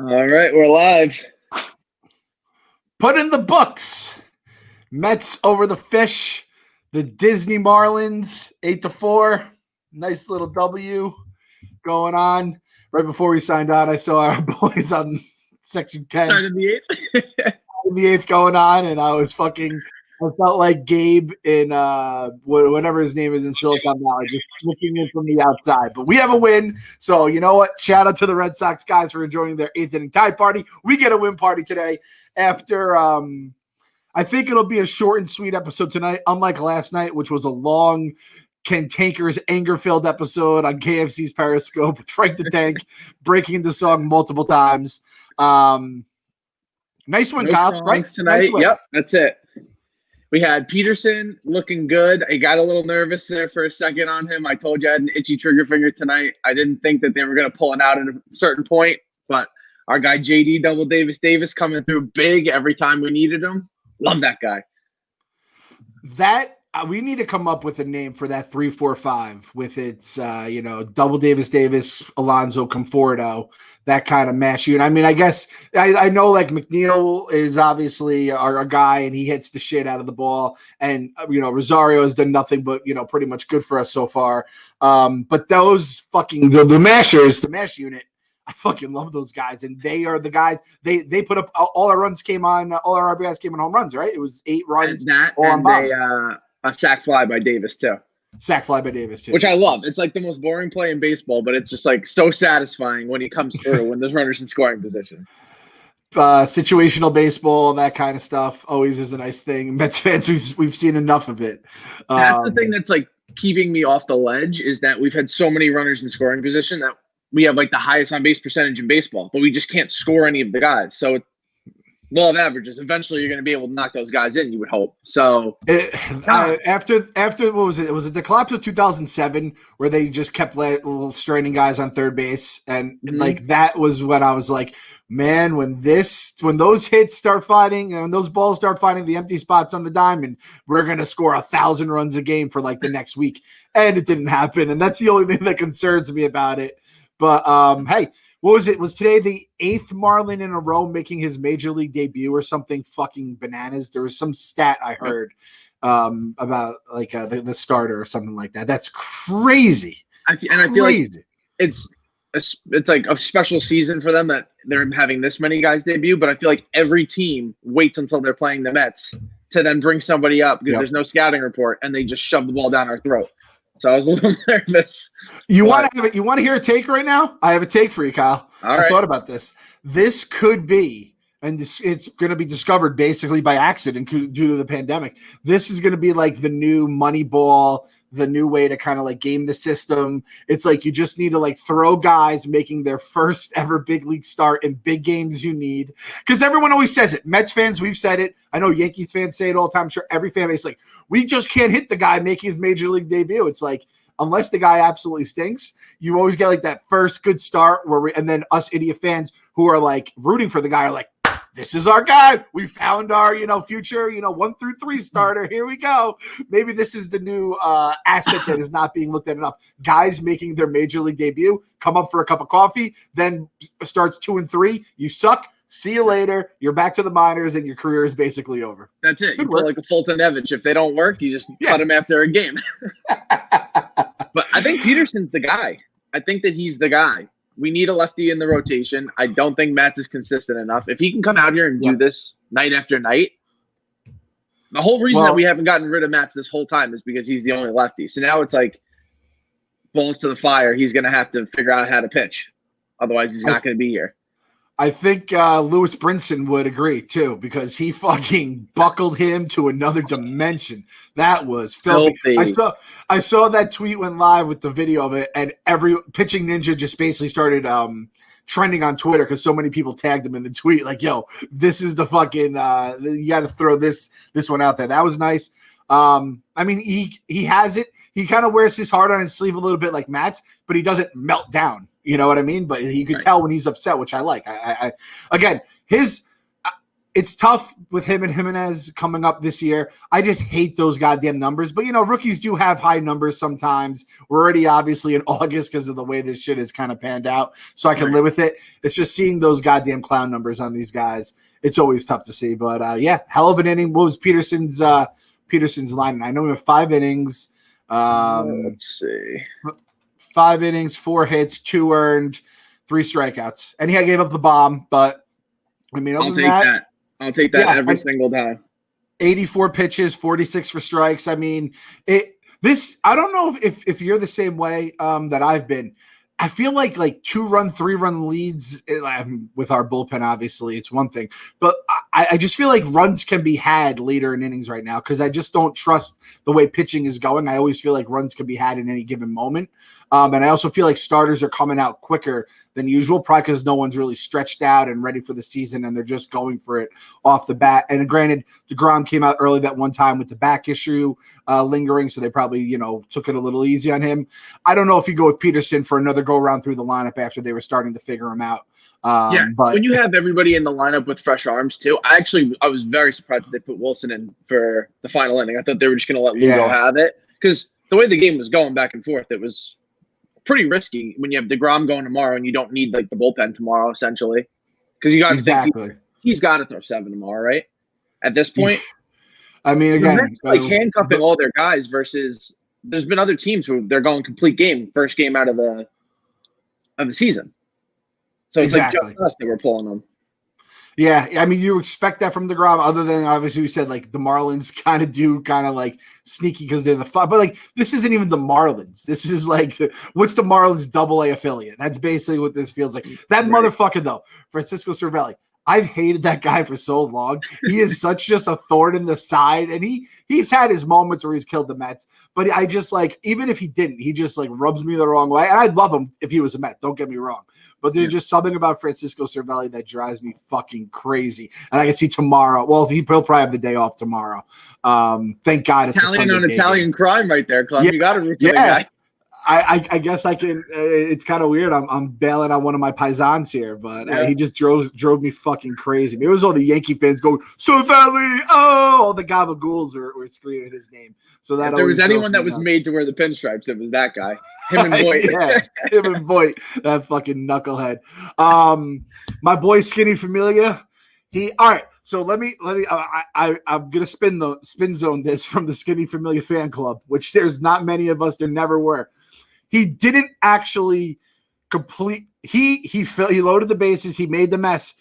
All right, we're live. Put in the books. Mets over the Fish. The Disney Marlins 8-4. Nice little W going on. Right before we signed on, I saw our boys on section 10. Started the eighth. The eighth going on, and I felt like Gabe in whatever his name is in Silicon Valley, just looking in from the outside. But we have a win, so you know what? Shout out to the Red Sox guys for enjoying their eighth inning tie party. We get a win party today after. I think it'll be a short and sweet episode tonight, unlike last night, which was a long, cantankerous, anger-filled episode on KFC's Periscope with Frank the Tank breaking the song multiple times. Nice one, Kyle. Right tonight. Nice win. Yep, that's it. We had Peterson looking good. I got a little nervous there for a second on him. I told you I had an itchy trigger finger tonight. I didn't think that they were going to pull it out at a certain point, but our guy JD Double Davis coming through big every time we needed him. Love that guy. We need to come up with a name for that 3-4-5 with its, Double Davis, Alonso, Conforto, that kind of mash unit. I mean, I guess I know like McNeil is obviously our guy and he hits the shit out of the ball. And, Rosario has done nothing but, pretty much good for us so far. But those fucking, the mashers, the mash unit, I fucking love those guys, and they are the guys. They put up all our runs came on, all our RBIs came on home runs, right? It was 8 runs. A sack fly by Davis too. Which I love. It's like the most boring play in baseball, but it's just like so satisfying when he comes through when there's runners in scoring position. Situational baseball, that kind of stuff, always is a nice thing. Mets fans, we've seen enough of it. That's the thing that's like keeping me off the ledge is that we've had so many runners in scoring position that we have like the highest on base percentage in baseball, but we just can't score any of the guys. So law of averages, eventually you're going to be able to knock those guys in, you would hope. So after what was it? Was it the collapse of 2007 where they just kept straining guys on third base? And like that was when I was like, man, when those hits start fighting and when those balls start finding the empty spots on the diamond, we're going to score 1,000 runs a game for like the next week. And it didn't happen. And that's the only thing that concerns me about it. But hey, what was it? Was today the 8th Marlin in a row making his major league debut or something fucking bananas? There was some stat I heard about like the starter or something like that. That's crazy. I feel like it's like a special season for them that they're having this many guys debut. But I feel like every team waits until they're playing the Mets to then bring somebody up because there's no scouting report and they just shove the ball down our throat. So I was a little nervous. You want to hear a take right now? I have a take for you, Kyle. I thought about this. This could be, and it's going to be discovered basically by accident due to the pandemic. This is going to be like the new Moneyball, the new way to kind of like game the system. It's like you just need to like throw guys making their first ever big league start in big games you need. Because everyone always says it. Mets fans, we've said it. I know Yankees fans say it all the time. I'm sure every fan base like, we just can't hit the guy making his major league debut. It's like, unless the guy absolutely stinks, you always get like that first good start and then us idiot fans who are like rooting for the guy are like, this is our guy. We found our, future, 1 through 3 starter. Here we go. Maybe this is the new asset that is not being looked at enough. Guys making their major league debut, come up for a cup of coffee, then starts 2 and 3. You suck. See you later. You're back to the minors, and your career is basically over. That's it. You feel like a Fulton Evans. If they don't work, you just cut them after a game. But I think Peterson's the guy. I think that he's the guy. We need a lefty in the rotation. I don't think Matz is consistent enough. If he can come out here and do this night after night, the whole reason that we haven't gotten rid of Matz this whole time is because he's the only lefty. So now it's like balls to the fire. He's going to have to figure out how to pitch. Otherwise, he's not going to be here. I think Lewis Brinson would agree, too, because he fucking buckled him to another dimension. That was filthy. I saw that tweet went live with the video of it, and every Pitching Ninja just basically started trending on Twitter because so many people tagged him in the tweet. Like, yo, this is the fucking you got to throw this one out there. That was nice. I mean, he has it. He kind of wears his heart on his sleeve a little bit like Matt's, but he doesn't melt down. You know what I mean? But you could tell when he's upset, which I like. I again, it's tough with him and Jimenez coming up this year. I just hate those goddamn numbers. But, rookies do have high numbers sometimes. We're already obviously in August because of the way this shit is kind of panned out. So I can live with it. It's just seeing those goddamn clown numbers on these guys. It's always tough to see. But, hell of an inning. What was Peterson's line? I know we have 5 innings. Let's see. 5 innings, 4 hits, 2 earned, 3 strikeouts. And he gave up the bomb. But, I mean, I'll take that. I'll take that every single time. 84 pitches, 46 for strikes. I mean, I don't know if you're the same way that I've been. I feel like 2-run, 3-run leads with our bullpen, obviously, it's one thing. But I just feel like runs can be had later in innings right now because I just don't trust the way pitching is going. I always feel like runs can be had in any given moment. And I also feel like starters are coming out quicker than usual, probably because no one's really stretched out and ready for the season, and they're just going for it off the bat. And granted, DeGrom came out early that one time with the back issue lingering, so they probably, took it a little easy on him. I don't know if you go with Peterson for another go-around through the lineup after they were starting to figure him out. But when you have everybody in the lineup with fresh arms, too, I was very surprised that they put Wilson in for the final inning. I thought they were just going to let Lugo have it because the way the game was going back and forth, it was pretty risky when you have DeGrom going tomorrow and you don't need the bullpen tomorrow, essentially, because you got to think he's got to throw 7 tomorrow, right? At this point, I mean, again, handcuffing all their guys versus there's been other teams who they're going complete game, first game out of the season. So it's just us that we're pulling them. Yeah, I mean, you expect that from DeGrom, other than obviously we said the Marlins kind of sneaky because they're the fun. But this isn't even the Marlins. This is what's the Marlins AA affiliate? That's basically what this feels like. That motherfucker though, Francisco Cervelli. I've hated that guy for so long. He is such just a thorn in the side, and he's had his moments where he's killed the Mets. But I just even if he didn't, he just rubs me the wrong way. And I'd love him if he was a Met. Don't get me wrong. But there's just something about Francisco Cervelli that drives me fucking crazy. And I can see tomorrow. Well, he'll probably have the day off tomorrow. Thank God it's Italian on Italian crime right there, Club. You got to root for the guy. I guess I can. It's kind of weird. I'm bailing on one of my paisans here, but he just drove me fucking crazy. It was all the Yankee fans going Cervelli. Oh, all the gabagools were screaming his name. So that if there was anyone that was made to wear the pinstripes, it was that guy. Him and Voit. Him and Voit. That fucking knucklehead. My boy Skinny Familia. All right. So let me. I'm gonna spin zone this from the Skinny Familia fan club, which there's not many of us. There never were. He didn't actually complete. He loaded the bases. He made the mess.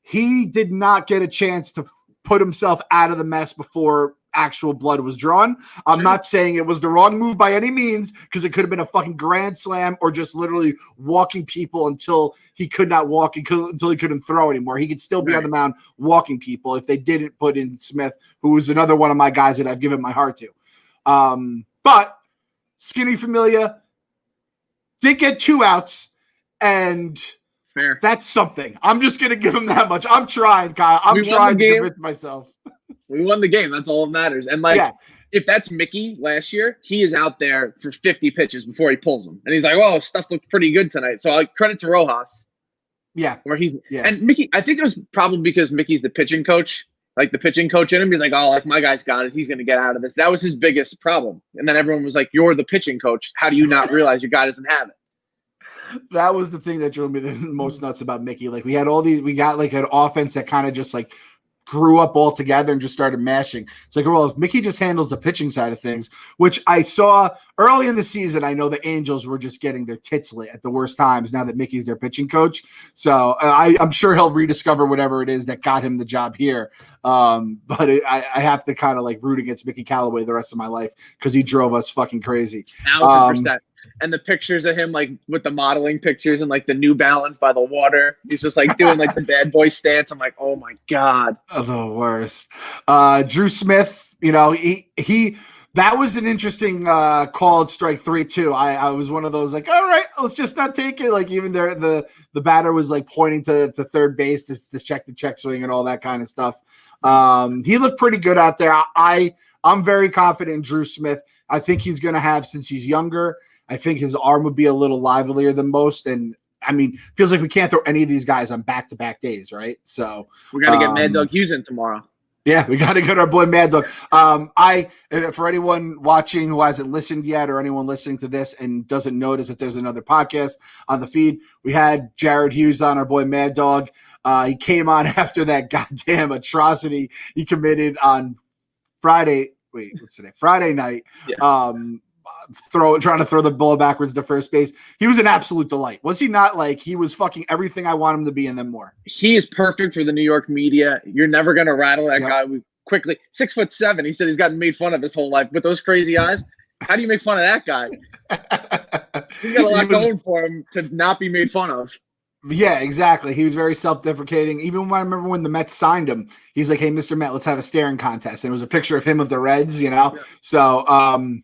He did not get a chance to put himself out of the mess before actual blood was drawn. I'm not saying it was the wrong move by any means, because it could have been a fucking grand slam or just literally walking people until he could not walk, until he couldn't throw anymore. He could still be on the mound walking people if they didn't put in Smith, who was another one of my guys that I've given my heart to. But Skinny Familia did get 2 outs, and fair. That's something. I'm just going to give him that much. I'm trying, Kyle. I'm trying to convince myself. We won the game. That's all that matters. And if that's Mickey last year, he is out there for 50 pitches before he pulls them. And he's like, "Whoa, stuff looked pretty good tonight." So credit to Rojas. Yeah. And Mickey, I think it was probably because Mickey's the pitching coach. The pitching coach in him, he's like, "Oh, my guy's got it. He's going to get out of this." That was his biggest problem. And then everyone was like, "You're the pitching coach. How do you not realize your guy doesn't have it?" That was the thing that drove me the most nuts about Mickey. We had we got an offense that kind of just grew up all together and just started mashing. It's well, if Mickey just handles the pitching side of things, which I saw early in the season, I know the Angels were just getting their tits lit at the worst times now that Mickey's their pitching coach. So I'm sure he'll rediscover whatever it is that got him the job here. But I have to kind of root against Mickey Callaway the rest of my life because he drove us fucking crazy. 1,000%. And the pictures of him, with the modeling pictures and the New Balance by the water, he's just doing the bad boy stance. I'm like, oh my God. Oh, the worst. Drew Smith, he that was an interesting call at strike 3 too. I was one of those all right, let's just not take it. Even there, the batter was pointing to third base to check the check swing and all that kind of stuff. He looked pretty good out there. I'm very confident in Drew Smith. I think he's going to have, since he's younger, I think his arm would be a little livelier than most, and I mean, feels like we can't throw any of these guys on back-to-back days, right? So we got to get Mad Dog Hughes in tomorrow. Yeah, we got to get our boy Mad Dog. For anyone watching who hasn't listened yet, or anyone listening to this and doesn't notice that there's another podcast on the feed, we had Jared Hughes on, our boy Mad Dog. He came on after that goddamn atrocity he committed on Friday. Wait, what's today? Friday night. Yeah. Trying to throw the ball backwards to first base. He was an absolute delight. Was he not? Like, he was fucking everything I want him to be and then more. He is perfect for the New York media. You're never going to rattle that guy quickly. 6'7". He said he's gotten made fun of his whole life with those crazy eyes. How do you make fun of that guy? He's got a lot going for him to not be made fun of. Yeah, exactly. He was very self-deprecating. Even when I remember when the Mets signed him, he's like, "Hey, Mr. Met, let's have a staring contest." And it was a picture of him with the Reds, Yeah. So,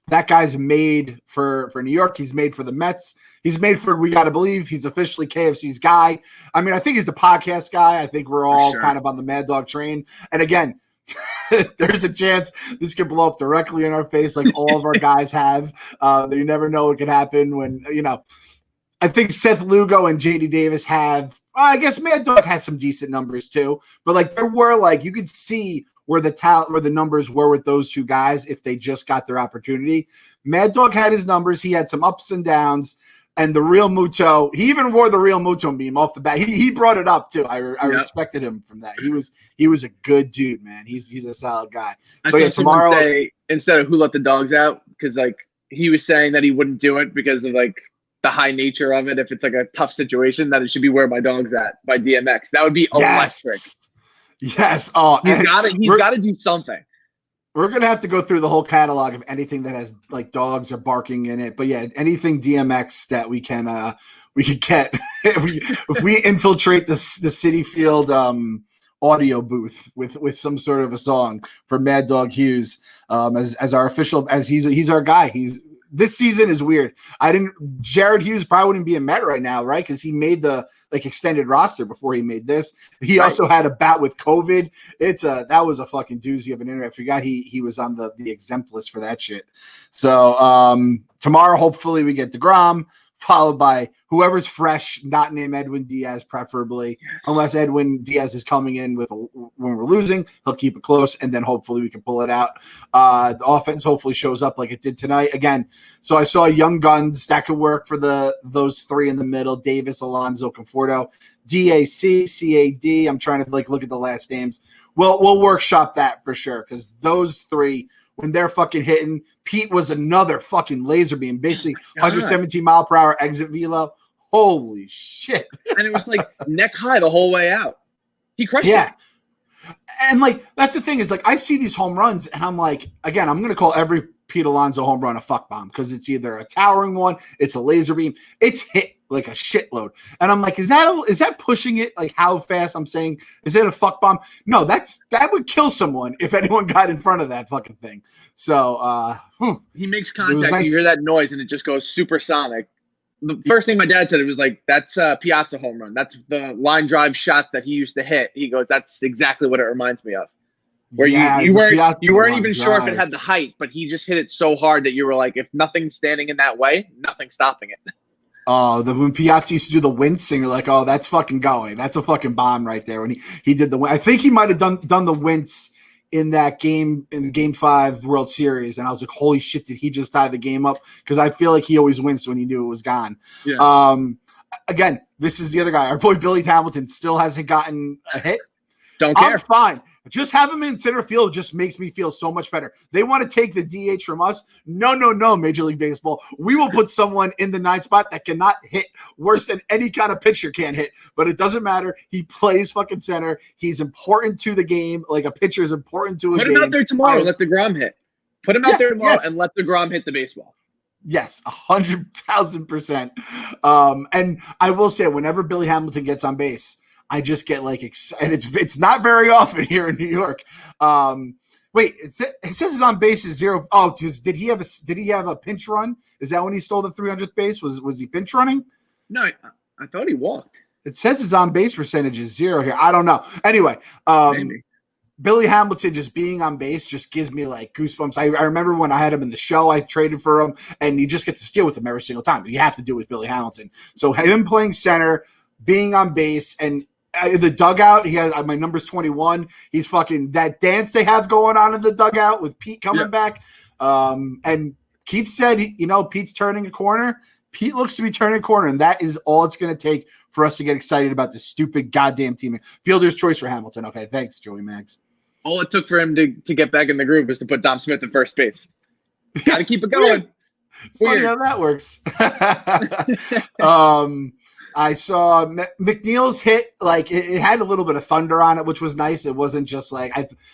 that guy's made for New York. He's made for the Mets. He's made for, we got to believe, he's officially KFC's guy. I mean, I think he's the podcast guy. I think we're all kind of on the Mad Dog train. And again, there's a chance this could blow up directly in our face like all of our guys have. You never know what could happen when, I think Seth Lugo and JD Davis have, I guess Mad Dog has some decent numbers too. But like there were like, you could see where the numbers were with those two guys if they just got their opportunity. Mad Dog had his numbers. He had some ups and downs. And the Real Muto, he even wore the Real Muto meme off the bat. He brought it up too. I respected him from that. He was a good dude, man. He's a solid guy. So yeah, tomorrow say, instead of who let the dogs out, because like he was saying that he wouldn't do it because of like the high nature of it. If it's like a tough situation, that it should be Where My Dog's At by DMX. That would be electric. Yes. Oh, he's got to do something. We're gonna have to go through the whole catalog of anything that has like dogs or barking in it. But yeah, anything DMX that we can get if we infiltrate the Citi Field audio booth with some sort of a song for Mad Dog Hughes as our official, as he's our guy. This season is weird. Jared Hughes probably wouldn't be a Met right now, right? Because he made the like extended roster before he made this. He also had a bout with COVID. That was a fucking doozy of an interview. I forgot he was on the exempt list for that shit. So tomorrow, hopefully we get DeGrom, followed by whoever's fresh, not named Edwin Diaz, preferably, unless Edwin Diaz is coming in when we're losing, he'll keep it close, and then hopefully we can pull it out. The offense hopefully shows up like it did tonight. Again, so I saw young guns that could work for those three in the middle: Davis, Alonso, Conforto, DAC, CAD. I'm trying to like look at the last names. We'll workshop that for sure, because those three, when they're fucking hitting, Pete was another fucking laser beam, basically 117 mile per hour exit velo. Holy shit. And it was like neck high the whole way out. He crushed it. And like, that's the thing is like, I see these home runs and I'm like, again, I'm going to call every Pete Alonso home run a fuck bomb because it's either a towering one, it's a laser beam, it's hit like a shitload. And I'm like, is that pushing it? Like how fast? I'm saying, is it a fuck bomb? No, that would kill someone if anyone got in front of that fucking thing. So he makes contact, nice. You hear that noise and it just goes supersonic. The first thing my dad said, it was like, that's Piazza home run. That's the line drive shot that he used to hit. He goes, that's exactly what it reminds me of. Where you weren't even sure if it had the height, but he just hit it so hard that you were like, if nothing's standing in that way, nothing's stopping it. Oh, when Piazza used to do the wince, and you're like, oh, that's fucking going. That's a fucking bomb right there. When he did the wince. I think he might have done the wince in that game, in Game 5 World Series, and I was like, holy shit, did he just tie the game up? Because I feel like he always winced when he knew it was gone. Yeah. Again, this is the other guy. Our boy Billy Hamilton still hasn't gotten a hit. Don't care. I'm fine. Just have him in center field just makes me feel so much better. They want to take the DH from us. No, Major League Baseball. We will put someone in the 9th spot that cannot hit worse than any kind of pitcher can hit. But it doesn't matter. He plays fucking center. He's important to the game. Like a pitcher is important to a game. Put him out there tomorrow. Let DeGrom hit. Put him out there tomorrow and let DeGrom hit the baseball. Yes, 100,000%. And I will say, whenever Billy Hamilton gets on base, I just get like excited. It's not very often here in New York. Wait, it says his on base is 0. Oh, did he have a pinch run? Is that when he stole the 300th base? Was he pinch running? No, I thought he walked. It says his on base percentage is 0 here. I don't know. Anyway, maybe. Billy Hamilton just being on base just gives me like goosebumps. I remember when I had him in the show, I traded for him, and you just get to steal with him every single time. You have to do it with Billy Hamilton. So him playing center, being on base, and the dugout, he has my number's 21. He's fucking that dance they have going on in the dugout with Pete coming back. And Keith said, Pete's turning a corner. Pete looks to be turning a corner, and that is all it's going to take for us to get excited about this stupid goddamn team. Fielder's choice for Hamilton. Okay, thanks, Joey Mags. All it took for him to get back in the groove was to put Dom Smith at first base. Got to keep it going. Funny how that works. I saw McNeil's hit, like it had a little bit of thunder on it, which was nice. It wasn't just like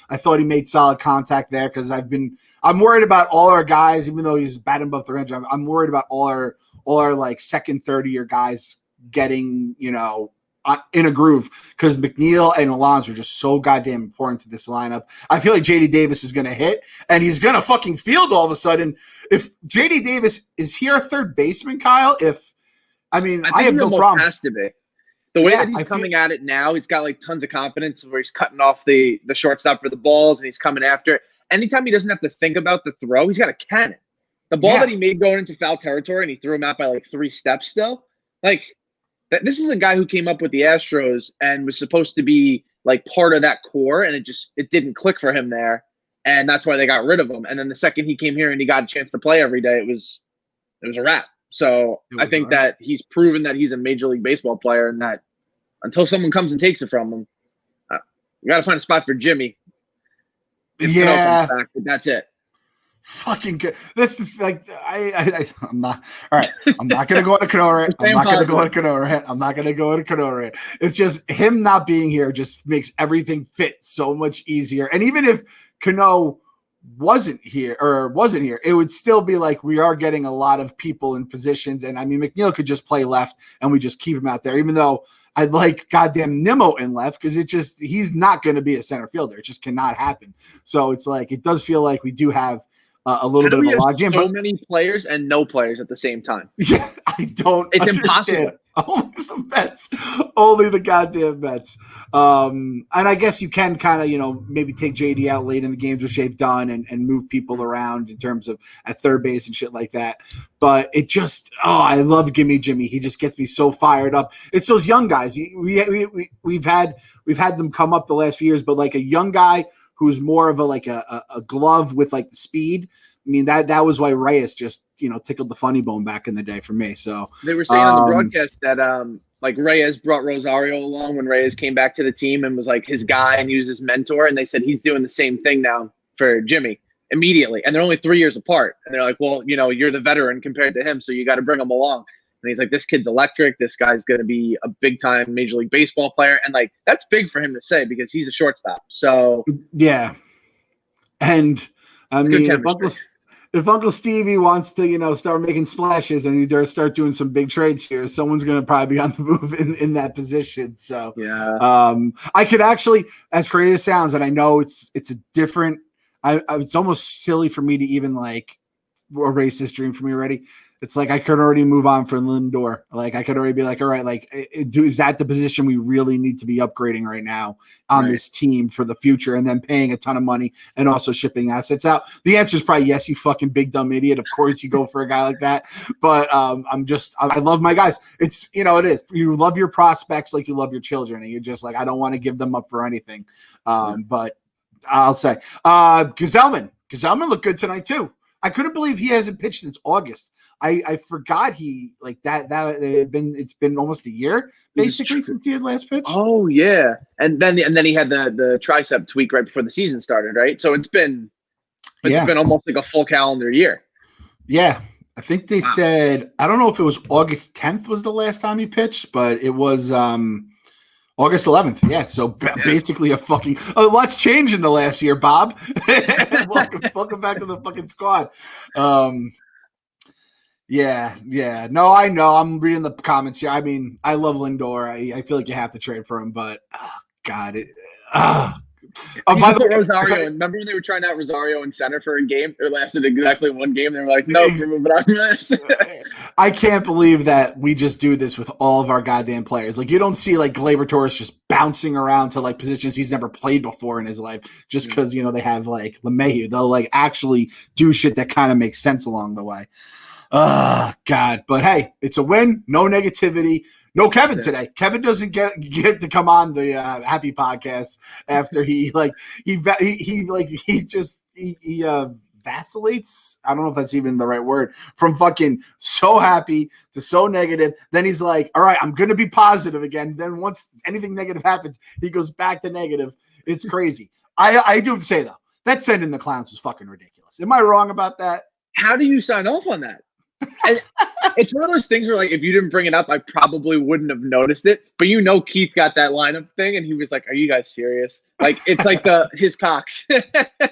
I thought he made solid contact there because I'm worried about all our guys, even though he's batting above 300. I'm worried about all our like second, third year guys getting in a groove because McNeil and Alonso are just so goddamn important to this lineup. I feel like JD Davis is going to hit and he's going to fucking field all of a sudden. If JD Davis is here, third baseman, Kyle, I have no problem. Has to be. The way that he's coming at it now, he's got like tons of confidence where he's cutting off the shortstop for the balls and he's coming after it. Anytime he doesn't have to think about the throw, he's got a cannon. The ball that he made going into foul territory and he threw him out by like 3 steps still. Like, this is a guy who came up with the Astros and was supposed to be like part of that core, and it didn't click for him there, and that's why they got rid of him. And then the second he came here and he got a chance to play every day, it was a wrap. So I think that he's proven that he's a Major League Baseball player, and that until someone comes and takes it from him, you got to find a spot for Jimmy. Back, but that's it. Fucking good. That's I'm not all right. I'm not gonna go into Cano. I'm not gonna go into Cano. It's just him not being here just makes everything fit so much easier. And even if Cano wasn't here, it would still be like we are getting a lot of people in positions. And I mean, McNeil could just play left and we just keep him out there, even though I'd like goddamn Nimmo in left because he's not going to be a center fielder. It just cannot happen. So it's like it does feel like we do have a little bit of a logjam. So many players and no players at the same time. Yeah, I don't. It's understand. impossible. Only the Mets. Only the goddamn Mets. And I guess you can kind of, maybe take JD out late in the games, which they've done, and move people around in terms of at third base and shit like that. But it just, I love Gimme Jimmy. He just gets me so fired up. It's those young guys. We've had them come up the last few years, but like a young guy who's more of a glove with like the speed. I mean, that was why Reyes just, tickled the funny bone back in the day for me. So they were saying on the broadcast that like Reyes brought Rosario along when Reyes came back to the team and was like his guy and he was his mentor. And they said he's doing the same thing now for Jimmy immediately. And they're only 3 years apart. And they're like, well, you're the veteran compared to him, so you got to bring him along. And he's like, this kid's electric. This guy's going to be a big-time Major League Baseball player. And, like, that's big for him to say because he's a shortstop. So, yeah. And, I mean, if Uncle Stevie wants to, start making splashes and he start doing some big trades here, someone's going to probably be on the move in that position. So, yeah. I could actually, as crazy as it sounds, and I know it's a different – it's almost silly for me to even, like, erase this dream for me already. It's like I could already move on from Lindor. Like I could already be like, all right, like is that the position we really need to be upgrading right now on this team for the future, and then paying a ton of money and also shipping assets out? The answer is probably yes, you fucking big dumb idiot. Of course you go for a guy like that. But I love my guys. It's it is. You love your prospects like you love your children, and you're just like, I don't want to give them up for anything. But I'll say Gazelman looked good tonight too. I couldn't believe he hasn't pitched since August. I forgot he like that it's been almost a year basically since he had last pitched. Oh yeah. And then he had the tricep tweak right before the season started, right? So it's been almost like a full calendar year. Yeah. I think they said, I don't know if it was August 10th was the last time he pitched, but it was August 11th. Yeah. So basically a fucking lots changed in the last year, Bob. welcome back to the fucking squad. Yeah. No, I know. I'm reading the comments here. I mean, I love Lindor. I feel like you have to trade for him, but God, By the put way, Rosario. Remember when they were trying out Rosario in center for a game? It lasted exactly one game. They were like, "No, we're moving on from this." I can't believe that we just do this with all of our goddamn players. Like, you don't see like Gleyber Torres just bouncing around to like positions he's never played before in his life just because they have like LeMahieu. They'll like actually do shit that kind of makes sense along the way. Oh God! But hey, it's a win. No negativity. No Kevin today. Kevin doesn't get to come on the Happy Podcast after he vacillates. I don't know if that's even the right word. From fucking so happy to so negative, then he's like, "All right, I'm gonna be positive again." Then once anything negative happens, he goes back to negative. It's crazy. I do have to say though, that sending the clowns was fucking ridiculous. Am I wrong about that? How do you sign off on that? It's one of those things where, like, if you didn't bring it up, I probably wouldn't have noticed it. But Keith got that lineup thing, and he was like, "Are you guys serious?" Like, it's like his Cox.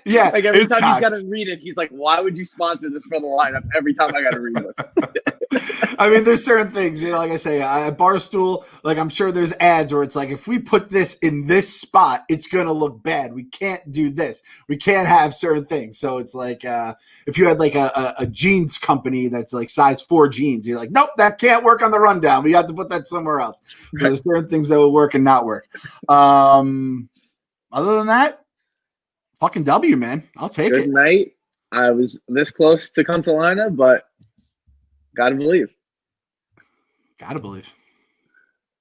Yeah, like every time he's got to read it, he's like, "Why would you sponsor this for the lineup?" Every time I got to read it. I mean, there's certain things, like I say, at Barstool, like I'm sure there's ads where it's like, if we put this in this spot, it's gonna look bad. We can't do this. We can't have certain things. So it's like, if you had like a jeans company that's like size 4 jeans, you're like, nope, that can't work on the rundown. We have to put that somewhere else. So there's certain things that will work and not work. Other than that, fucking W, man. I'll take it. Good night. I was this close to Consolina, but gotta believe. Gotta believe.